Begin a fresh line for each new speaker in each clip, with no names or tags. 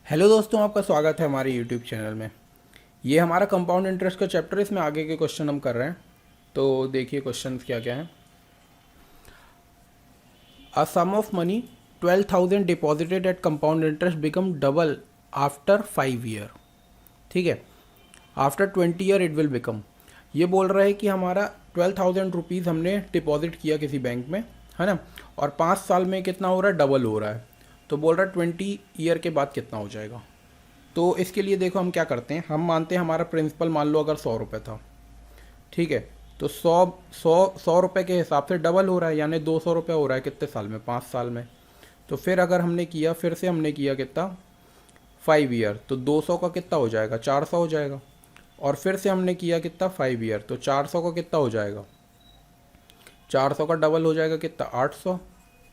Hello दोस्तों, आपका स्वागत है हमारे यूट्यूब चैनल में। ये हमारा कंपाउंड इंटरेस्ट का चैप्टर है। इसमें आगे के क्वेश्चन हम कर रहे हैं। तो देखिए क्वेश्चन क्या क्या हैं। A sum of money 12,000 deposited at compound interest become double after 5 year. ठीक है, after 20 year it will become. ये बोल रहा है कि हमारा 12,000 रुपीज़ हमने डिपॉजिट किया किसी बैंक में, है ना, और 5 साल में कितना हो रहा है, डबल हो रहा है। तो बोल रहा है 20 ईयर के बाद कितना हो जाएगा। तो इसके लिए देखो हम क्या करते हैं, हम मानते हैं हमारा प्रिंसिपल मान लो अगर 100 रुपये था। ठीक है, तो 100 रुपये के हिसाब से डबल हो रहा है, यानी 200 रुपये हो रहा है कितने साल में, 5 साल में। तो फिर अगर हमने किया, फिर से हमने किया कितना, 5 ईयर, तो 200 का कितना हो जाएगा, 400 हो जाएगा। और फिर से हमने किया कितना, 5 ईयर, तो 400 का कितना हो जाएगा, 400 का डबल हो जाएगा कितना, 800।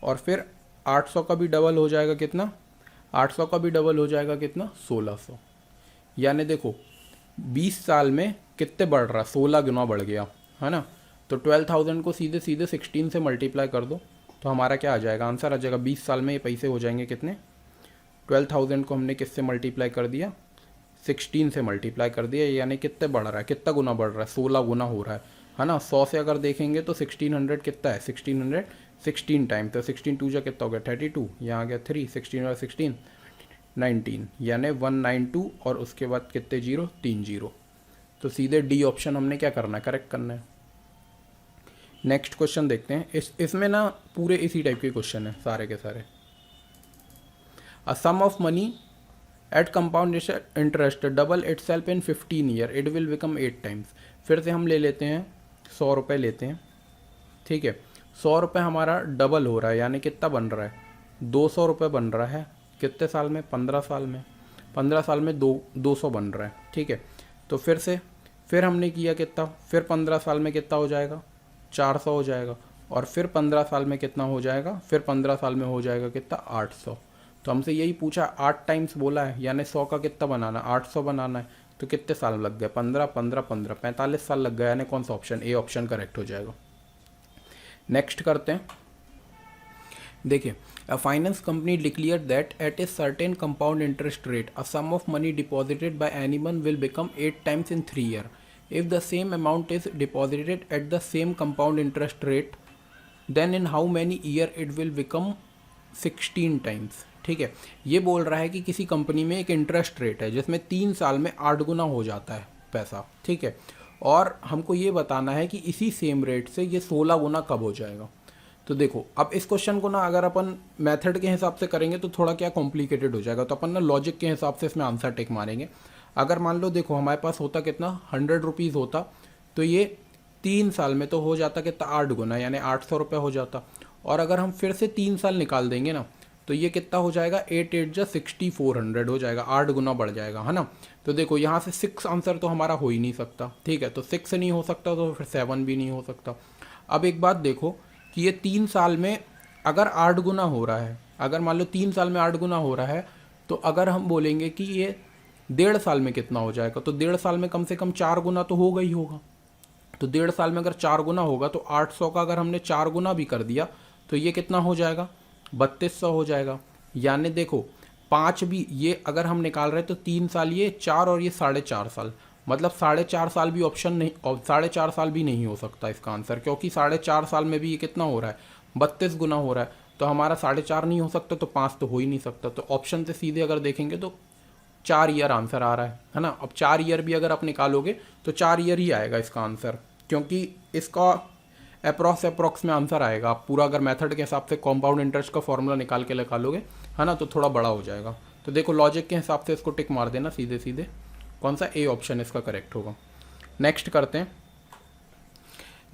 और फिर 800 का भी डबल हो जाएगा कितना, 800 का भी डबल हो जाएगा कितना, 1600। यानी देखो 20 साल में कितने बढ़ रहा है, 16 गुना बढ़ गया, है ना। तो 12,000 को सीधे सीधे 16 से मल्टीप्लाई कर दो, तो हमारा क्या आ जाएगा, आंसर आ जाएगा 20 साल में ये पैसे हो जाएंगे कितने। 12,000 को हमने किससे मल्टीप्लाई कर दिया, 16 से मल्टीप्लाई कर दिया, यानी कितने बढ़ रहा है, कितना गुना बढ़ रहा है, 16 गुना हो रहा है ना। 100 से अगर देखेंगे तो 1600 कितना है, 1600 16 टाइम, तो 16 टू जा कितना हो गया, 32, यहाँ आ गया 3, 16 और 16 19, यानी 192, और उसके बाद कितने जीरो, 3 जीरो। तो सीधे डी ऑप्शन हमने क्या करना है, करेक्ट करना है। नेक्स्ट क्वेश्चन देखते हैं। इसमें ना पूरे इसी टाइप के क्वेश्चन है सारे के सारे। A sum of money at compound interest double itself in 15 year it will become 8 times. फिर से हम ले लेते हैं, 100 रुपये लेते हैं। ठीक है, 100 रुपये हमारा डबल हो रहा है, यानी कितना बन रहा है, 200 रुपये बन रहा है कितने साल में, 15 साल में। 15 साल में 200 बन रहा है। ठीक है, तो फिर हमने किया कितना, फिर 15 साल में कितना हो जाएगा, 400 हो जाएगा। और फिर 15 साल में कितना हो जाएगा, फिर 15 साल में हो जाएगा कितना, 800। तो हमसे यही पूछा, 8 टाइम्स बोला है, यानी 100 का कितना बनाना, 800 बनाना है। तो कितने साल लग गए, 15 15 15 45 साल लग गए, यानी कौन सा ऑप्शन, ए ऑप्शन करेक्ट हो जाएगा। नेक्स्ट करते हैं। देखिए, a finance company declare that at a certain compound interest rate a sum of money deposited by anyone will become 8 times in 3 year if the same amount is deposited at the same compound interest rate then in how many year it will become 16 times. ठीक है, ये बोल रहा है कि किसी company में एक इंटरेस्ट रेट है जिसमें 3 साल में 8 गुना हो जाता है पैसा। ठीक है, और हमको ये बताना है कि इसी सेम रेट से ये 16 गुना कब हो जाएगा। तो देखो, अब इस क्वेश्चन को ना अगर अपन मेथड के हिसाब से करेंगे तो थोड़ा क्या कॉम्प्लिकेटेड हो जाएगा। तो अपन ना लॉजिक के हिसाब से इसमें आंसर टिक मारेंगे। अगर मान लो देखो हमारे पास होता कितना, 100 रुपीज़ होता, तो ये 3 साल में तो हो जाता कितना, 8 गुना, यानी 800 रुपये हो जाता। और अगर हम फिर से 3 साल निकाल देंगे ना, तो ये कितना हो जाएगा, 8 8 जा 6400 हो जाएगा, 8 गुना बढ़ जाएगा, है ना। तो देखो यहाँ से 6 आंसर तो हमारा हो ही नहीं सकता। ठीक है, तो 6 नहीं हो सकता, तो फिर 7 भी नहीं हो सकता। अब एक बात देखो कि ये 3 साल में अगर 8 गुना हो रहा है, अगर मान लो 3 साल में 8 गुना हो रहा है, तो अगर हम बोलेंगे कि ये 1.5 साल में कितना हो जाएगा, तो 1.5 साल में कम से कम 4 गुना तो होगा ही होगा। तो 1.5 साल में अगर 4 गुना होगा, तो 800 का अगर हमने 4 गुना भी कर दिया, तो ये कितना हो जाएगा, 3200 हो जाएगा। यानी देखो 5 भी ये अगर हम निकाल रहे हैं, तो 3 साल ये 4 और ये 4.5 साल, मतलब 4.5 साल भी ऑप्शन नहीं, और 4.5 साल भी नहीं हो सकता इसका आंसर, क्योंकि 4.5 साल में भी ये कितना हो रहा है, 32 गुना हो रहा है। तो हमारा 4.5 नहीं हो सकता, तो 5 तो हो ही नहीं सकता। तो ऑप्शन से सीधे अगर देखेंगे तो 4 ईयर आंसर आ रहा है ना। अब 4 ईयर भी अगर आप निकालोगे तो 4 ईयर ही आएगा इसका आंसर, क्योंकि इसका अप्रॉक्स में आंसर आएगा। आप पूरा अगर मेथड के हिसाब से कंपाउंड इंटरेस्ट का फॉर्मूला निकाल के निकालोगे, है ना, तो थोड़ा बड़ा हो जाएगा। तो देखो लॉजिक के हिसाब से इसको टिक मार देना सीधे सीधे, कौन सा, ए ऑप्शन इसका करेक्ट होगा। नेक्स्ट करते हैं।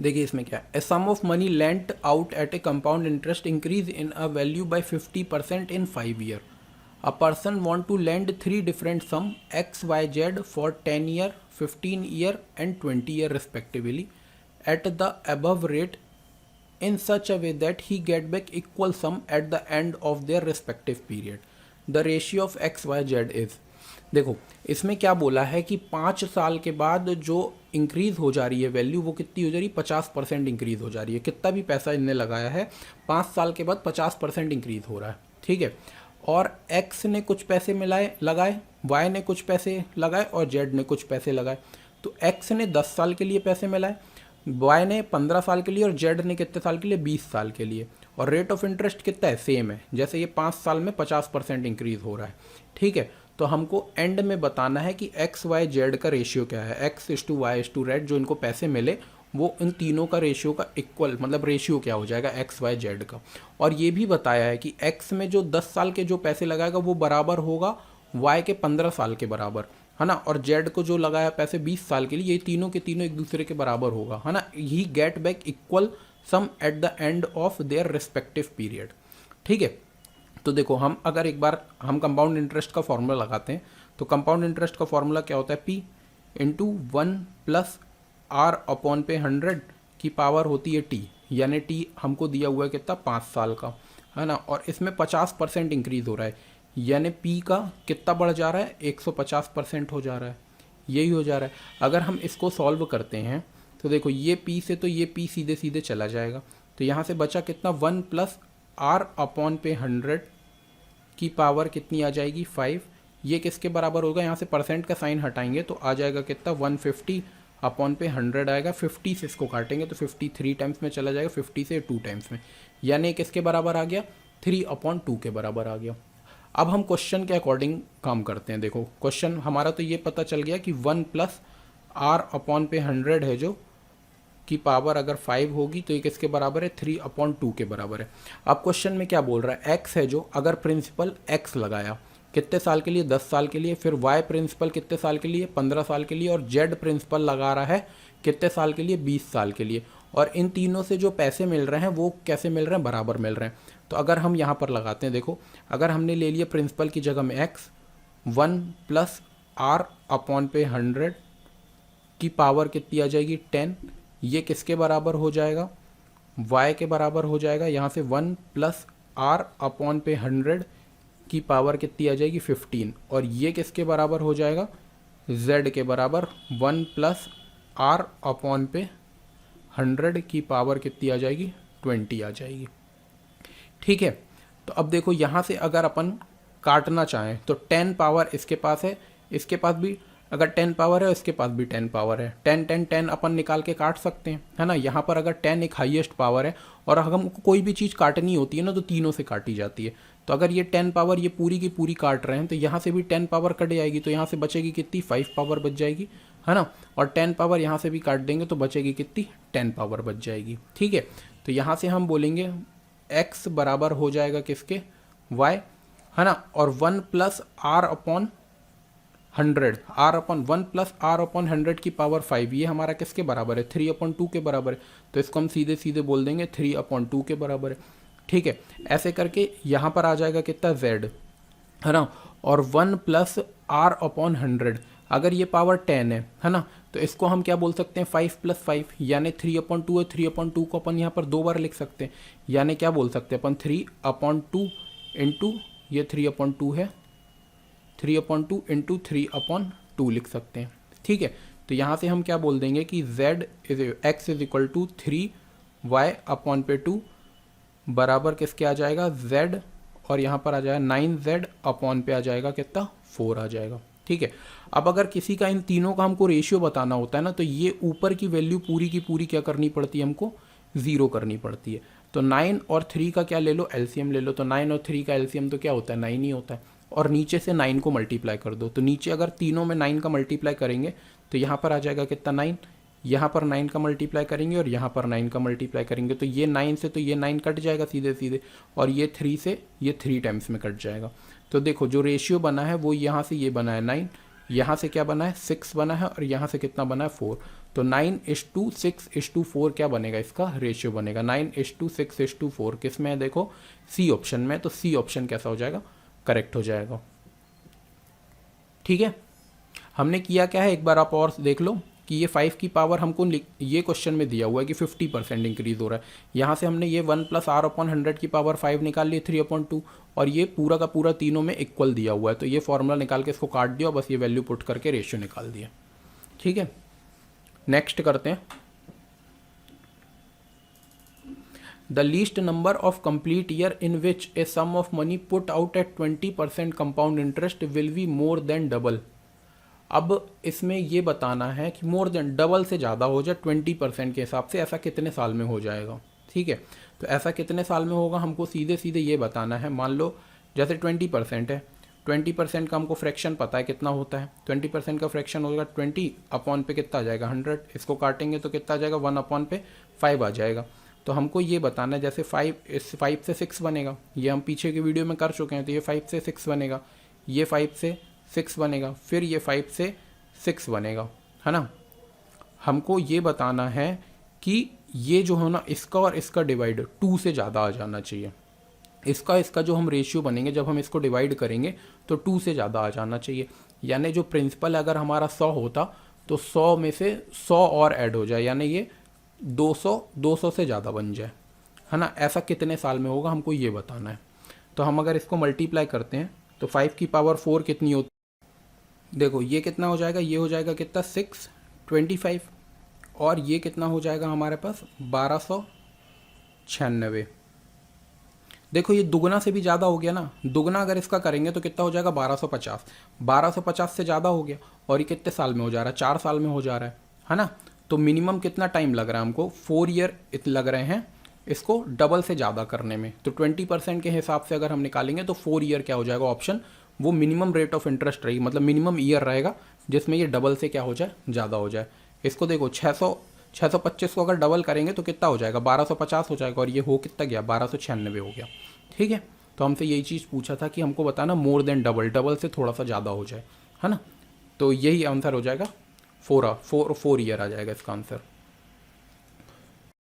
देखिए इसमें क्या है, a sum of money lent out at a compound interest increase in a value by 50% in 5 year. A person want to lend 3 different sum X Y Z for 10 year 15 year and 20 year respectively at the above rate in such a way that he get back equal sum at the end of their respective period. The ratio of x y z is, देखो इसमें क्या बोला है कि 5 साल के बाद जो इंक्रीज हो जा रही है वैल्यू, वो कितनी हो जा रही है, 50% इंक्रीज हो जा रही है। कितना भी पैसा इनने लगाया है, 5 साल के बाद 50% इंक्रीज हो रहा है। ठीक है, और x ने कुछ पैसे लगाए, y ने कुछ पैसे लगाए और z ने कुछ पैसे लगाए। तो x ने 10 साल के लिए पैसे मिलाए, y ने 15 साल के लिए और z ने कितने साल के लिए, 20 साल के लिए। और रेट ऑफ इंटरेस्ट कितना है, सेम है, जैसे ये 5 साल में 50% इंक्रीज हो रहा है। ठीक है, तो हमको एंड में बताना है कि एक्स वाई जेड का रेशियो क्या है, X is to Y is to red, जो इनको पैसे मिले वो इन तीनों का रेशियो का इक्वल, मतलब रेशियो क्या हो जाएगा एक्स वाई जेड का। और ये भी बताया है कि एक्स में जो 10 साल के जो पैसे लगाएगा वो बराबर होगा वाई के 15 साल के बराबर, है ना। और जेड को जो लगाया पैसे 20 साल के लिए, ये तीनों के तीनों एक दूसरे के बराबर होगा, है ना। He get back equal sum at the end of their respective period. ठीक है, तो देखो हम अगर एक बार हम कंपाउंड इंटरेस्ट का फॉर्मूला लगाते हैं, तो कंपाउंड इंटरेस्ट का फॉर्मूला क्या होता है, P into 1 plus R upon पे 100 की पावर होती है T, यानी T हमको दिया हुआ है कितना, 5 साल का, है ना। और इसमें 50% इंक्रीज हो रहा है, यानी P का कितना बढ़ जा रहा है, 150% हो जा रहा है, यही हो जा रहा है। अगर हम इसको सॉल्व करते हैं तो देखो ये P से तो ये P सीधे सीधे चला जाएगा, तो यहाँ से बचा कितना, 1 प्लस R अपॉन पे 100 की पावर कितनी आ जाएगी, 5। ये किसके बराबर होगा, यहाँ से परसेंट का साइन हटाएंगे तो आ जाएगा कितना, 150 अपॉन पे 100 आएगा। 50 से इसको काटेंगे तो 53 टाइम्स में चला जाएगा, 50 से 2 टाइम्स में, यानी किसके बराबर आ गया, 3/2 के बराबर आ गया। अब हम क्वेश्चन के अकॉर्डिंग काम करते हैं। देखो क्वेश्चन हमारा तो ये पता चल गया कि 1 प्लस R अपॉन पे 100 है जो की पावर अगर 5 होगी तो ये किसके बराबर है, 3/2 के बराबर है। अब क्वेश्चन में क्या बोल रहा है, x है जो, अगर प्रिंसिपल x लगाया कितने साल के लिए, 10 साल के लिए, फिर y प्रिंसिपल कितने साल के लिए, 15 साल के लिए, और z प्रिंसिपल लगा रहा है कितने साल के लिए, 20 साल के लिए। और इन तीनों से जो पैसे मिल रहे हैं वो कैसे मिल रहे हैं, बराबर मिल रहे हैं। तो अगर हम यहाँ पर लगाते हैं, देखो अगर हमने ले लिया प्रिंसिपल की जगह में x, 1 प्लस R अपॉन पे 100 की पावर कितनी आ जाएगी, 10, ये किसके बराबर हो जाएगा, y के बराबर हो जाएगा। यहाँ से 1 प्लस R अपॉन पे 100 की पावर कितनी आ जाएगी, 15, और ये किसके बराबर हो जाएगा, z के बराबर 1 प्लस R अपॉन पे 100 की पावर कितनी आ जाएगी, 20 आ जाएगी। ठीक है, तो अब देखो यहाँ से अगर अपन काटना चाहें तो 10 पावर इसके पास है, इसके पास भी अगर 10 पावर है, इसके पास भी 10 पावर है, 10 10 10 अपन निकाल के काट सकते हैं, है ना। यहाँ पर अगर 10 एक हाईएस्ट पावर है और अगर हमको कोई भी चीज़ काटनी होती है ना तो तीनों से काटी जाती है। तो अगर ये 10 पावर ये पूरी की पूरी काट रहे हैं तो यहाँ से भी 10 पावर कट जाएगी, तो यहाँ से बचेगी कितनी, 5 पावर बच जाएगी, है ना। और 10 पावर यहाँ से भी काट देंगे तो बचेगी कितनी, 10 पावर बच जाएगी। ठीक है, तो यहाँ से हम बोलेंगे x बराबर हो जाएगा किसके, y, है ना। और 1 plus R upon 100, R upon 1 plus R upon 100 की पावर 5, ये हमारा किसके बराबर है, 3/2 के बराबर है। तो इसको हम सीधे सीधे बोल देंगे 3/2 के बराबर है। ठीक है, ऐसे करके यहाँ पर आ जाएगा कितना, z, है ना। और 1 प्लस R अपॉन 100, अगर ये पावर 10 है ना, तो इसको हम क्या बोल सकते हैं, 5 प्लस 5, यानी 3/2 है। 3/2 को अपन यहाँ पर 2 बार लिख सकते हैं, यानी क्या बोल सकते हैं अपन, 3/2 इंटू ये 3/2 है, 3/2 इंटू 3/2 लिख सकते हैं। ठीक है, तो यहाँ से हम क्या बोल देंगे कि x is equal to 3y upon पे 2 बराबर किसके आ जाएगा, z, और यहाँ पर आ जाएगा 9z अपॉन पे आ जाएगा कितना, 4 आ जाएगा। ठीक है, अब अगर किसी का इन तीनों का हमको रेशियो बताना होता है ना, तो ये ऊपर की वैल्यू पूरी की पूरी क्या करनी पड़ती है, हमको 0 करनी पड़ती है। तो 9 और 3 का क्या ले लो, एलसीएम ले लो, तो 9 और 3 का एलसीएम तो क्या होता है, 9 ही होता है। और नीचे से 9 को मल्टीप्लाई कर दो, तो नीचे अगर तीनों में 9 का मल्टीप्लाई करेंगे तो यहाँ पर आ जाएगा कितना, 9, यहाँ पर 9 का मल्टीप्लाई करेंगे और यहाँ पर 9 का मल्टीप्लाई करेंगे, तो ये 9 से तो ये 9 कट जाएगा सीधे सीधे, और ये 3 से ये 3 टाइम्स में कट जाएगा। तो देखो जो रेशियो बना है वो यहाँ से ये बना है 9, यहाँ से क्या बना है, 6 बना है, और यहाँ से कितना बना है, 4। तो 9:6:4 क्या बनेगा, इसका रेशियो बनेगा 9:6:4। किस में है, देखो सी ऑप्शन में, तो सी ऑप्शन कैसा हो जाएगा, करेक्ट हो जाएगा। ठीक है, हमने किया क्या है, एक बार आप और देख लो कि ये 5 की पावर हमको ये क्वेश्चन में दिया हुआ है कि 50% इंक्रीज हो रहा है। यहाँ से हमने ये 1 प्लस R अपॉन 100 की पावर 5 निकाल ली, 3/2, और ये पूरा का पूरा तीनों में इक्वल दिया हुआ है, तो ये फॉर्मूला निकाल के इसको काट दिया, बस ये वैल्यू पुट करके रेशियो निकाल दिया। ठीक है, नेक्स्ट करते हैं। The least number of complete year in which a sum of money put out at 20% compound interest will be more than double. अब इसमें ये बताना है कि मोर देन डबल से ज़्यादा हो जाए 20% के हिसाब से, ऐसा कितने साल में हो जाएगा। ठीक है, तो ऐसा कितने साल में होगा हमको सीधे सीधे ये बताना है। मान लो जैसे 20% है, 20% का हमको फ्रैक्शन पता है कितना होता है। 20% का फ्रैक्शन होगा 20 अपॉन पे कितना आ जाएगा 100, इसको काटेंगे तो कितना आ जाएगा 1 अपॉन पे 5 आ जाएगा। तो हमको ये बताना है जैसे 5 से 6 बनेगा, ये हम पीछे की वीडियो में कर चुके हैं। तो ये 5 से 6 बनेगा, ये 5 से 6 बनेगा, फिर ये 5 से 6 बनेगा, है ना। हमको ये बताना है कि ये जो है ना इसका और इसका डिवाइड 2 से ज़्यादा आ जाना चाहिए। इसका जो हम रेशियो बनेंगे जब हम इसको डिवाइड करेंगे तो 2 से ज़्यादा आ जाना चाहिए। यानी जो प्रिंसिपल अगर हमारा 100 होता तो 100 में से 100 और ऐड हो जाए, यानी ये 200 से ज़्यादा बन जाए, है ना। ऐसा कितने साल में होगा हमको ये बताना है। तो हम अगर इसको मल्टीप्लाई करते हैं तो 5 की पावर 4 कितनी होती, देखो ये कितना हो जाएगा, ये हो जाएगा कितना 625, और ये कितना हो जाएगा हमारे पास 1296। देखो ये दुगना से भी ज़्यादा हो गया ना, दुगना अगर इसका करेंगे तो कितना हो जाएगा 1250। 1250 से ज़्यादा हो गया, और ये कितने साल में हो जा रहा है 4 साल में हो जा रहा है ना। तो मिनिमम कितना टाइम लग रहा है हमको 4 ईयर लग रहे हैं इसको डबल से ज़्यादा करने में। तो 20% के हिसाब से अगर हम निकालेंगे तो 4 ईयर क्या हो जाएगा ऑप्शन, वो मिनिमम रेट ऑफ इंटरेस्ट रहेगी, मतलब मिनिमम ईयर रहेगा जिसमें ये डबल से क्या हो जाए ज़्यादा हो जाए। इसको देखो 625 को अगर डबल करेंगे तो कितना हो जाएगा 1250 हो जाएगा, और ये हो कितना गया 1296 हो गया। ठीक है, तो हमसे यही चीज़ पूछा था कि हमको बताना मोर देन डबल, डबल से थोड़ा सा ज़्यादा हो जाए, है ना। तो यही आंसर हो जाएगा 4 ईयर आ जाएगा इसका आंसर।